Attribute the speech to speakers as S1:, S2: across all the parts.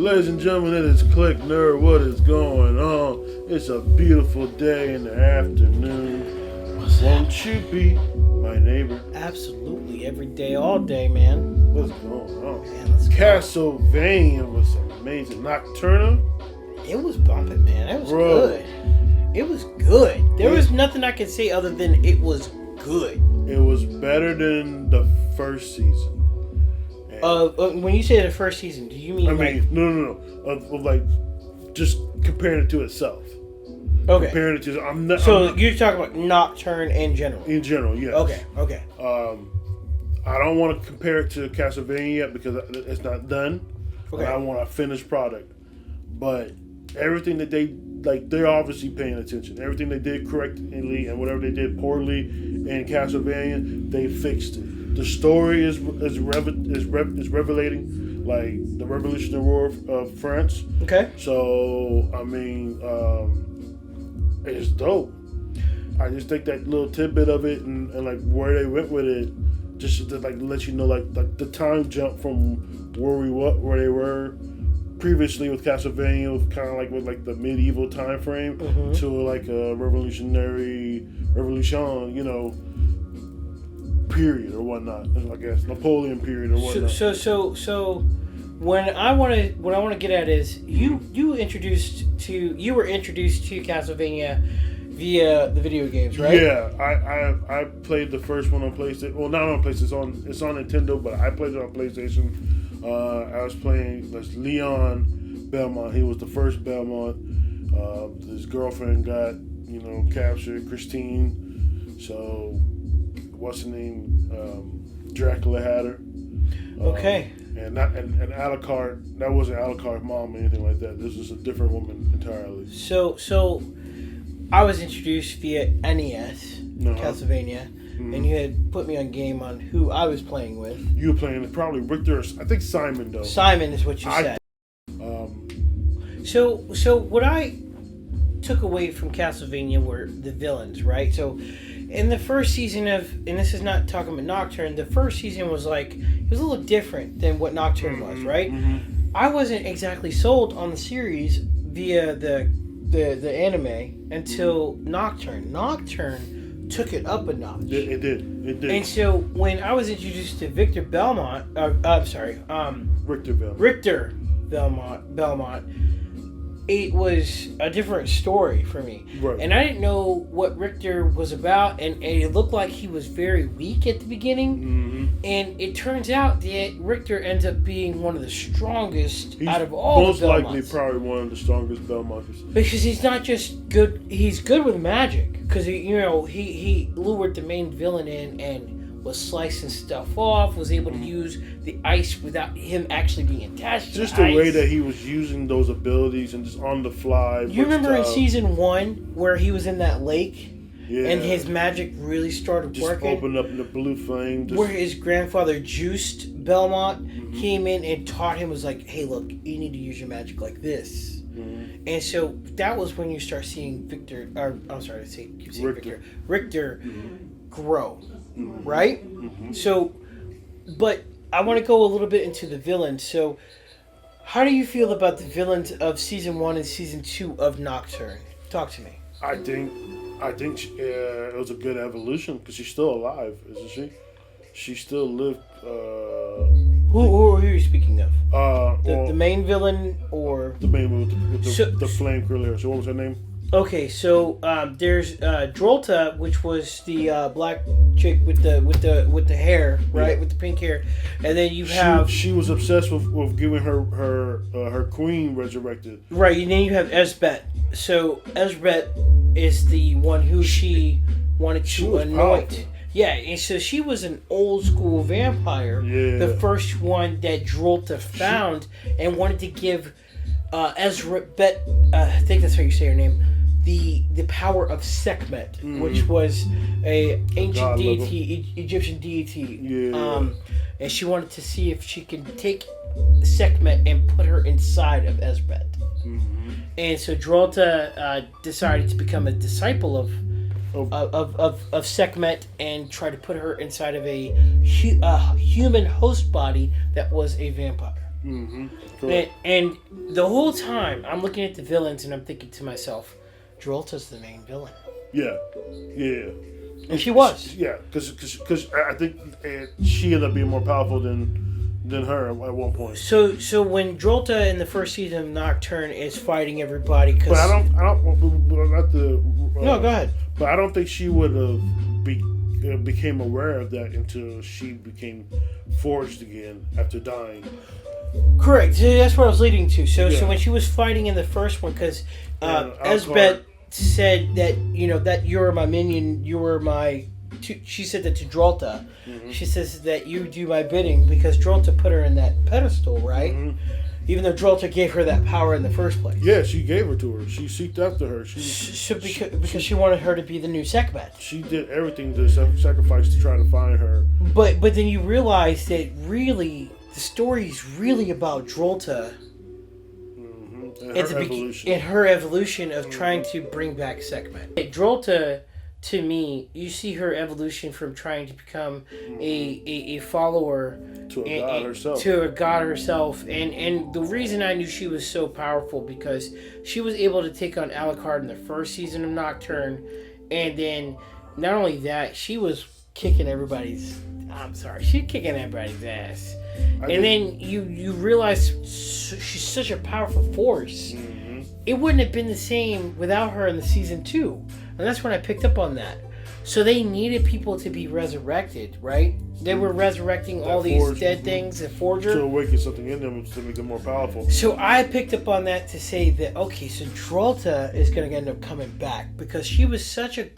S1: Ladies and gentlemen, it is Click Nerd. What is going on? It's a beautiful day in the afternoon. Won't you be my neighbor?
S2: Absolutely, every day, all day, man.
S1: What's going on?
S2: Man, let's go.
S1: Castlevania was amazing. Nocturne?
S2: It was bumping, man. It was good. It was good. There was nothing I could say other than it was good.
S1: It was better than the first season.
S2: When you say the first season, do you mean
S1: no. Of like just comparing it to itself.
S2: Okay.
S1: Comparing it to I'm not.
S2: You're talking about Nocturne in general.
S1: In general, yes.
S2: Okay.
S1: I don't want to compare it to Castlevania yet because it's not done.
S2: Okay.
S1: I want a finished product. But everything that they're obviously paying attention. Everything they did correctly and whatever they did poorly in Castlevania, they fixed it. The story is revelating, like the Revolutionary War of France.
S2: Okay.
S1: So I mean, it's dope. I just think that little tidbit of it and like where they went with it, just to like let you know like the time jump from where they were previously with Castlevania, was kind of like with like the medieval time frame to like a revolution, period or whatnot. I guess Napoleon period or whatnot.
S2: So what I want to get at is you were introduced to Castlevania via the video games, right?
S1: Yeah, I played the first one on PlayStation. Well, not on PlayStation. It's on Nintendo, but I played it on PlayStation. I was playing Leon Belmont. He was the first Belmont. His girlfriend got captured, Christine. So what's her name? Dracula had her.
S2: Okay.
S1: And Alucard, that wasn't Alucard's mom or anything like that. This was a different woman entirely.
S2: So I was introduced via NES, Castlevania, and you had put me on game on who I was playing with.
S1: You were playing probably Richter, I think Simon though.
S2: Simon is what you said. So what I took away from Castlevania were the villains, right? So in the first season and this is not talking about Nocturne, the first season was it was a little different than what Nocturne was, right? I wasn't exactly sold on the series via the anime until Nocturne. Nocturne took it up a notch.
S1: It did.
S2: And so when I was introduced to Richter Belmont, it was a different story for me.
S1: Right.
S2: And I didn't know what Richter was about, and it looked like he was very weak at the beginning. And it turns out that Richter ends up being one of the strongest out of all the Belmonts.
S1: Most likely probably one of the strongest Belmonts.
S2: Because he's not just good, he's good with magic. Because he lured the main villain in and was slicing stuff off, was able to use the ice without him actually being attached to
S1: just
S2: the
S1: the way
S2: ice.
S1: that he was using those abilities and just on the fly.
S2: You remember in season 1 where he was in that lake and his magic really started
S1: just
S2: working?
S1: Opened up in the blue flame.
S2: Where his grandfather Juiced Belmont came in and taught him, was like, hey look, you need to use your magic like this. And so that was when you start seeing Richter grow. Right? So, but I want to go a little bit into the villains. So, how do you feel about the villains of season 1 and season 2 of Nocturne? Talk to me.
S1: I think it was a good evolution because she's still alive, isn't she? She still lived.
S2: Who are you speaking of?
S1: The
S2: main villain or
S1: the main villain with the flame curly hair. So what was her name?
S2: Okay, so there's Drolta, which was the black chick with the hair, right, with the pink hair, and then you have
S1: she was obsessed with giving her queen resurrected.
S2: Right, and then you have Esbet. So Esbet is the one who she wanted to anoint.
S1: Powerful.
S2: Yeah, and so she was an old school vampire, the first one that Drolta found, and wanted to give Esbet, I think that's how you say her name, the power of Sekhmet, which was a ancient deity, Egyptian deity. And she wanted to see if she could take Sekhmet and put her inside of Esbet. And so Drolta decided to become a disciple of Sekhmet and try to put her inside of a human host body that was a vampire. And the whole time, I'm looking at the villains and I'm thinking to myself, Drolta's the main villain.
S1: Yeah.
S2: And she was.
S1: Yeah, because I think she ended up being more powerful than her at one point.
S2: So when Drolta in the first season of Nocturne is fighting everybody,
S1: but I don't not the.
S2: No, go ahead.
S1: But I don't think she would have became aware of that until she became forged again after dying.
S2: Correct. So that's what I was leading to. So when she was fighting in the first one, because Esbeth said that that you were my minion, you were my. She said that to Drolta. Mm-hmm. She says that you do my bidding because Drolta put her in that pedestal, right? Mm-hmm. Even though Drolta gave her that power in the first place.
S1: Yeah, she gave it to her. She seeked after her.
S2: Because she wanted her to be the new Sekhmet.
S1: She did everything to sacrifice to try to find her.
S2: But then you realize that really the story is really about Drolta. And her evolution of trying to bring back Sekhmet. Drolta, to me, you see her evolution from trying to become a follower
S1: to a god herself.
S2: To a god herself. And the reason I knew she was so powerful because she was able to take on Alucard in the first season of Nocturne. And then not only that, she was kicking everybody's ass. Then you realize she's such a powerful force. Mm-hmm. It wouldn't have been the same without her in the season 2. And that's when I picked up on that. So they needed people to be resurrected, right? They were resurrecting all these dead things, the forger.
S1: To awaken something in them to make them more powerful.
S2: So I picked up on that to say that, okay, so Drolta is going to end up coming back because she was such a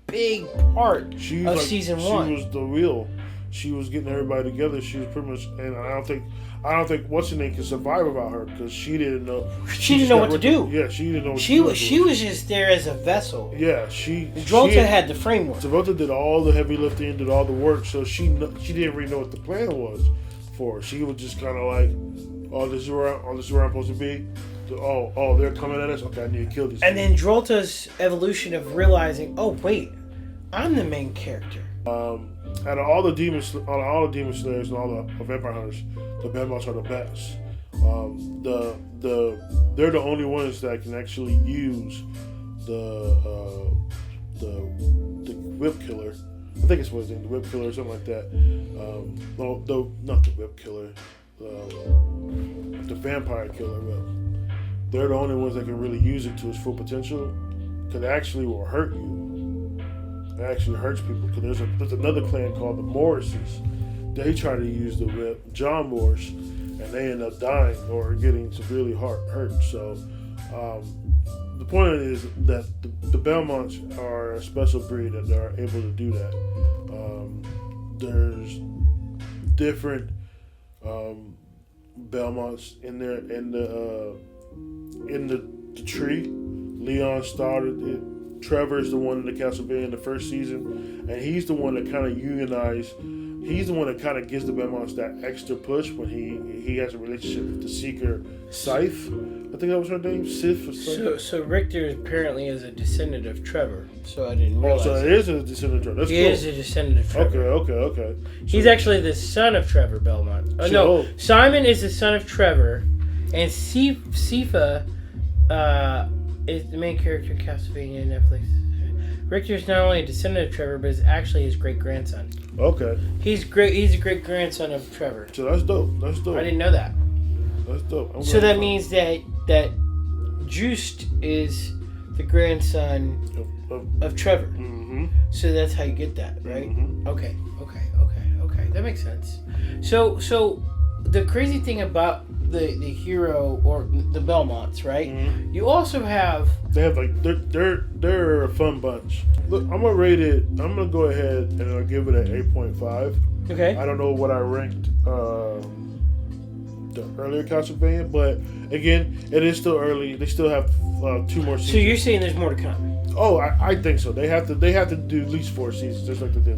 S2: big part of season 1.
S1: She was the wheel. She was getting everybody together. She was pretty much, and I don't think what's her name can survive without her because she didn't know.
S2: She didn't know what to do.
S1: Yeah, she didn't know.
S2: She was just there as a vessel.
S1: Yeah,
S2: Drolta had the framework.
S1: Drolta did all the heavy lifting, did all the work, so she didn't really know what the plan was for her. She was just kind of like, oh, this is where I'm supposed to be. Oh, they're coming at us. Okay, I need to kill these.
S2: And then Drolta's evolution of realizing, oh wait, I'm the main character.
S1: Out of all the demon slayers and all the vampire hunters, the Belmonts are the best. They're the only ones that can actually use the whip killer. I think it's what his name, the whip killer or something like that. Not the whip killer, the vampire killer. But they're the only ones that can really use it to its full potential. Because it actually will hurt you. It actually hurts people because there's another clan called the Morrises. They try to use the whip, John Morris, and they end up dying or getting severely hurt. So the point is that the Belmonts are a special breed that are able to do that. There's different Belmonts in there in the tree. Leon started it. Trevor's the one in the Castlevania in the first season, and he's the one that kind of unionized. He's the one that kind of gives the Belmonts that extra push when he has a relationship with the Seeker Scythe. I think that was her name, Sif or something.
S2: So Richter apparently is a descendant of Trevor. So I didn't realize.
S1: Oh, so it is a descendant of Trevor. That's
S2: he is a descendant of Trevor.
S1: Okay.
S2: He's actually the son of Trevor Belmont. No, Simon is the son of Trevor, and Sifa is the main character of Castlevania Netflix. Richter's not only a descendant of Trevor, but is actually his great grandson.
S1: Okay.
S2: He's a great grandson of Trevor.
S1: So that's dope. I
S2: didn't know that.
S1: That's dope.
S2: So that means that Just is the grandson of Trevor. Mm-hmm. So that's how you get that, right? Mm-hmm. Okay. That makes sense. So the crazy thing about the hero or the Belmonts, right? Mm-hmm. You also have they're a fun bunch. Look, I'm gonna go ahead and I'll give it an 8.5. Okay.
S1: I don't know what I ranked the earlier Castlevania, but again, it is still early. They still have 2 more seasons.
S2: So you're saying there's more to come?
S1: Oh, I think so. They have to do at least 4 seasons, just like they did.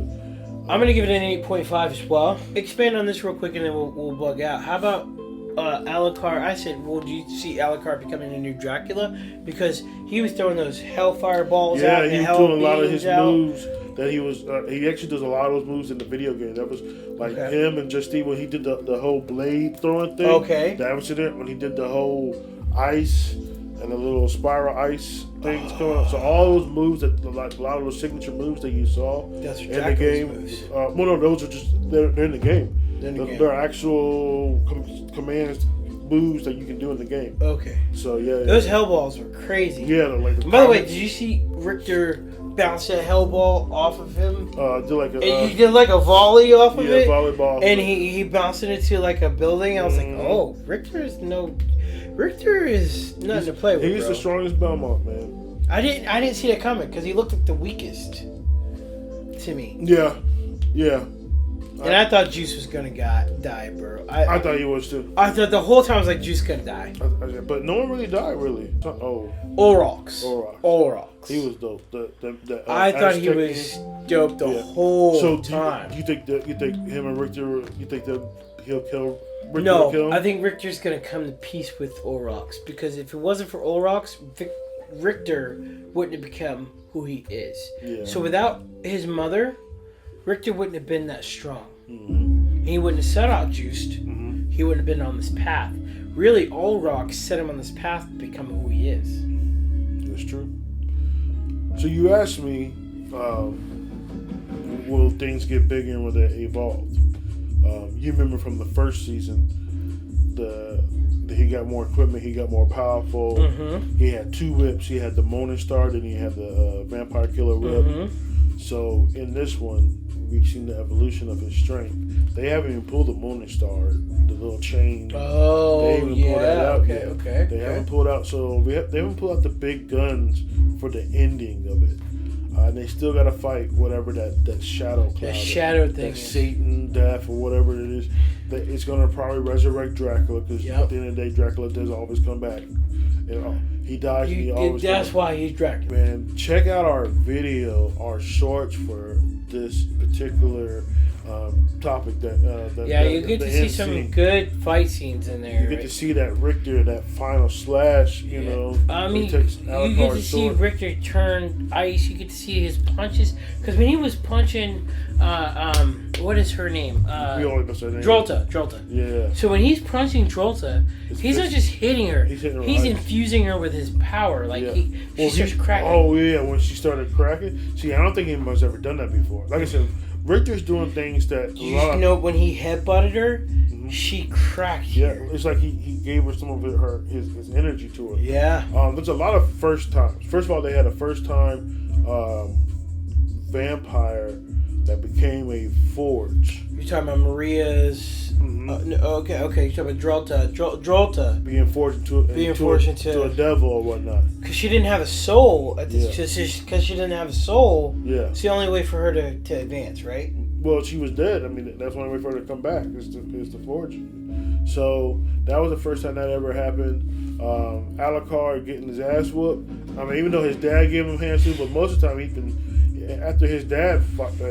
S2: I'm gonna give it an 8.5 as well. Expand on this real quick, and then we'll bug out. How about Alucard? I said, well, do you see Alucard becoming a new Dracula? Because he was throwing those hellfire balls out.
S1: Yeah, he was doing a lot of his moves. that he was. He actually does a lot of those moves in the video game. That was like him and Just Steve when he did the whole blade throwing thing.
S2: Okay.
S1: That was in it when he did the whole ice and the little spiral ice things coming up. So all those moves that like a lot of those signature moves that you saw in the game. Well, no, those are just they're in the game. They're actual commands. Moves that you can do in the game.
S2: Okay.
S1: So yeah.
S2: Those hell balls were crazy.
S1: Yeah. Like
S2: by the way, did you see Richter bounce that hell ball off of him?
S1: He
S2: did like a volley off of it.
S1: Yeah, volleyball.
S2: And he bounced it into like a building. I was like, oh, Richter is nothing to play with.
S1: He's the strongest Belmont, man.
S2: I didn't see that coming because he looked like the weakest to me.
S1: Yeah.
S2: And I thought Juice was gonna die, bro.
S1: I thought he was too.
S2: I thought the whole time I was like, Juice gonna die.
S1: But no one really died, really.
S2: Olrox.
S1: He was dope.
S2: I thought he was dope the whole time.
S1: You think him and Richter? You think that he'll kill? Richter
S2: no,
S1: will kill him?
S2: I think Richter's gonna come to peace with Olrox because if it wasn't for Olrox, Richter wouldn't have become who he is.
S1: Yeah.
S2: So without his mother, Richter wouldn't have been that strong.
S1: Mm-hmm.
S2: He wouldn't have set out Juiced. Mm-hmm. He wouldn't have been on this path. Really, Olrox set him on this path to become who he is.
S1: That's true. So you asked me, will things get bigger and will they evolve? You remember from the first season, he got more equipment, he got more powerful. Mm-hmm. He had 2 whips. He had the Morning Star, then he had the Vampire Killer whip. Mm-hmm. So in this one, we've seen the evolution of his strength. They haven't even pulled the Morning Star, the little chain.
S2: Oh,
S1: they haven't pulled that out yet.
S2: Okay.
S1: They haven't pulled out. So they haven't pulled out the big guns for the ending of it. And they still got to fight whatever that shadow cloud.
S2: That shadow thing.
S1: That Satan, death, or whatever it is. It's going to probably resurrect Dracula because at the end of the day, Dracula does always come back. He dies and he always
S2: That's why he's Dracula.
S1: Man, check out our video, our shorts for this particular topic.
S2: You get to see some good fight scenes in there.
S1: You get to see that Richter, that final slash. You know,
S2: I mean, you get to see Richter turn ice. You get to see his punches because when he was punching, what is her name?
S1: We only missed her name.
S2: Drolta.
S1: Yeah.
S2: So when he's punching Drolta, he's not just hitting her. He's infusing her with his power. Like she starts cracking.
S1: Oh yeah, when she started cracking. See, I don't think anyone's ever done that before. Like I said, Richter's doing things that
S2: when he headbutted her, she cracked.
S1: Yeah, it's like he gave her some of his energy to her.
S2: Yeah.
S1: There's a lot of first times. First of all, they had a first time vampire that became a forge.
S2: You're talking about Maria's. Okay. You're talking about Drolta
S1: being forged into a devil or whatnot.
S2: Because she didn't have a soul. Because she didn't have a soul.
S1: Yeah.
S2: It's the only way for her to advance, right?
S1: Well, she was dead. I mean, that's the only way for her to come back is to forge. So that was the first time that ever happened. Alucard getting his ass whooped. I mean, even though his dad gave him hand soup, but most of the time after his dad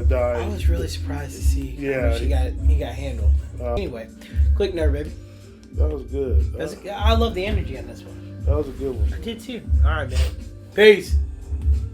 S1: died.
S2: I was really surprised to see how much he got handled. Anyway, click nerd, baby.
S1: That was good.
S2: I love the energy on this one.
S1: That was a good one.
S2: I did too. All right, man. Peace.